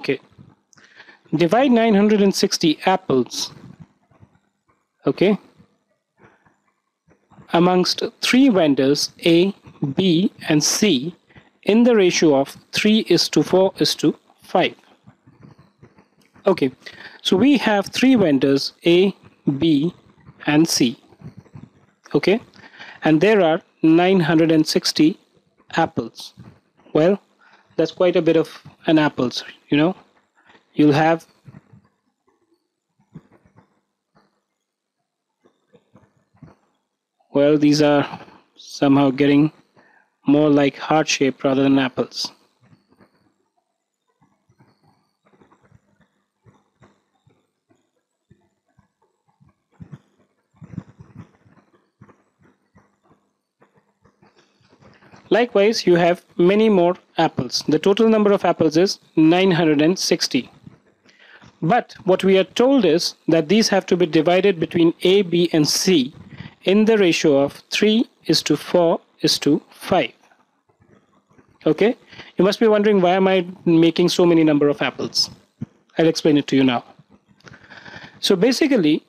Okay. Divide 960 apples, okay, amongst 3 vendors A, B, and C in the ratio of 3:4:5. Okay, so we have 3 vendors A, B, and C, okay, and there are 960 apples. Well, that's quite a bit of an apples, you know. You'll have well, these are somehow getting more like heart shape rather than apples. Likewise, you have many more apples. The total number of apples is 960. But what we are told is that these have to be divided between A, B, and C in the ratio of 3:4:5. Okay? You must be wondering, why am I making so many number of apples? I'll explain it to you now. So basically,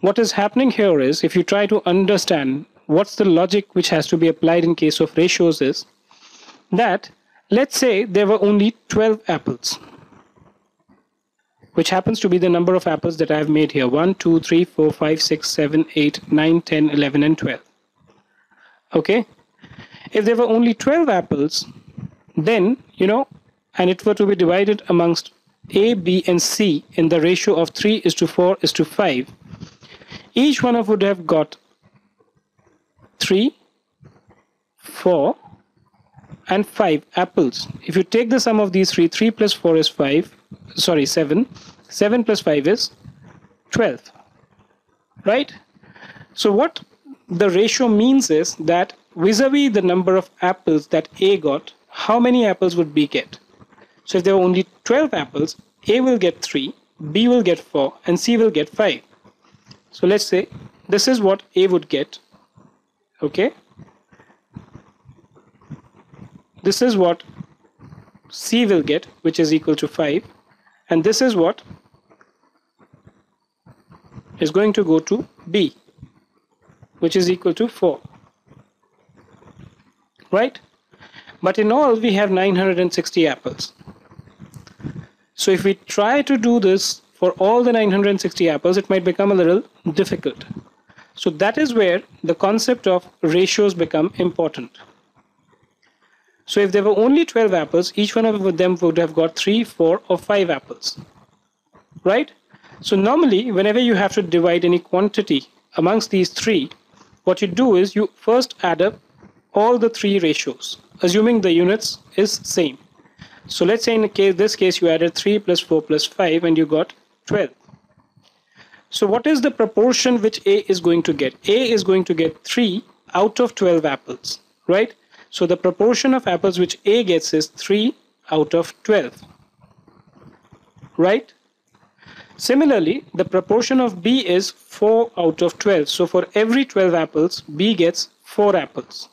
what is happening here is, if you try to understand what's the logic which has to be applied in case of ratios, is that let's say there were only 12 apples, which happens to be the number of apples that I have made here: 1, 2, 3, 4, 5, 6, 7, 8, 9, 10, 11, and 12. Okay? If there were only 12 apples, then, you know, and it were to be divided amongst A, B, and C in the ratio of 3:4:5, each one of would have got 3, 4, and 5 apples. If you take the sum of these three, 3 plus 4 is 7. 7 plus 5 is 12. Right? So what the ratio means is that vis-a-vis the number of apples that A got, how many apples would B get? So if there were only 12 apples, A will get 3, B will get 4, and C will get 5. So let's say this is what A would get. Okay? This is what C will get, which is equal to 5. And this is what is going to go to B, which is equal to 4. Right? But in all, we have 960 apples. So if we try to do this for all the 960 apples, it might become a little difficult. So that is where the concept of ratios become important. So if there were only 12 apples, each one of them would have got 3, 4, or 5 apples. Right? So normally, whenever you have to divide any quantity amongst these three, what you do is you first add up all the three ratios, assuming the units is same. So let's say in this case you added 3 plus 4 plus 5 and you got 12. So what is the proportion which A is going to get? A is going to get 3 out of 12 apples, right? So the proportion of apples which A gets is 3 out of 12, right? Similarly, the proportion of B is 4 out of 12. So for every 12 apples, B gets 4 apples.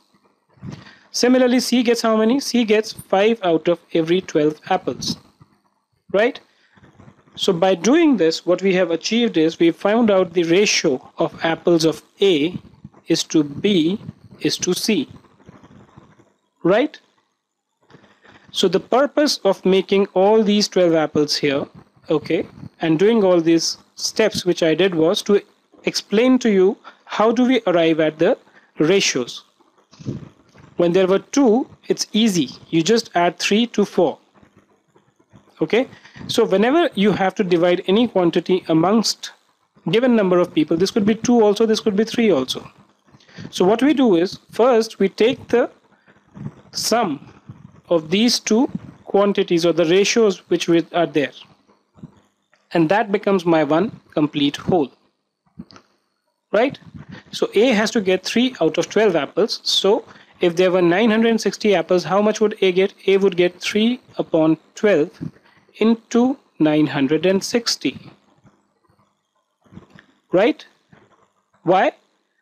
Similarly, C gets how many? C gets 5 out of every 12 apples, right? So by doing this, what we have achieved is we found out the ratio of apples of A is to B is to C, right? So the purpose of making all these 12 apples here, okay, and doing all these steps which I did was to explain to you how do we arrive at the ratios. When there were 2, it's easy. You just add 3 to 4. Okay, so whenever you have to divide any quantity amongst given number of people, this could be 2 also, this could be 3 also. So what we do is, first we take the sum of these two quantities or the ratios which are there, and that becomes my one complete whole, right? So A has to get 3 out of 12 apples. So if there were 960 apples, how much would A get? A would get 3 upon 12 into 960, right? Why?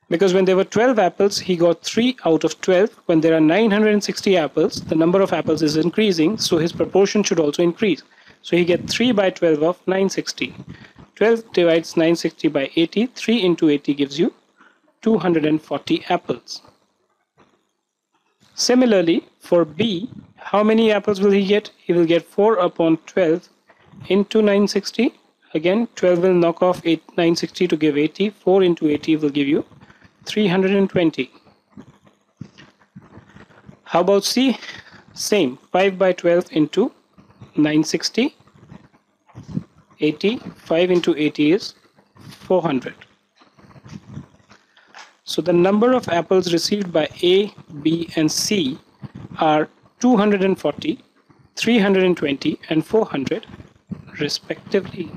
Because when there were 12 apples, he got 3 out of 12. When there are 960 apples, the number of apples is increasing, so his proportion should also increase. So he gets 3 by 12 of 960. 12 divides 960 by 80. 3 into 80 gives you 240 apples. Similarly, for B, how many apples will he get? He will get 4 upon 12 into 960. Again, 12 will knock off 960 to give 80. 4 into 80 will give you 320. How about C? Same, 5 by 12 into 960. 80. 5 into 80 is 400. So the number of apples received by A, B, and C are 240, 320, and 400 respectively.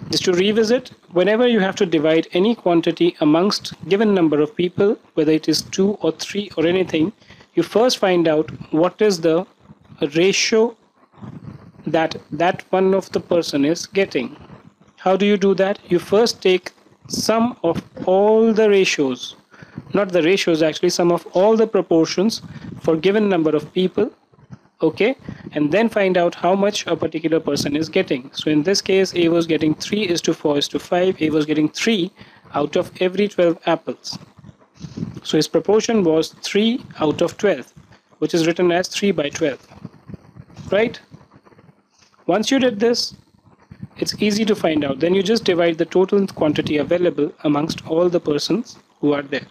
Just to revisit, whenever you have to divide any quantity amongst given number of people, whether it is 2 or 3 or anything, you first find out what is the ratio that one of the person is getting. How do you do that? You first take sum of all the ratios, not the ratios actually, sum of all the proportions for given number of people, okay, and then find out how much a particular person is getting. So in this case, A was getting 3:4:5. A was getting 3 out of every 12 apples. So his proportion was 3 out of 12, which is written as 3 by 12, right? Once you did this, it's easy to find out. Then you just divide the total quantity available amongst all the persons who are there.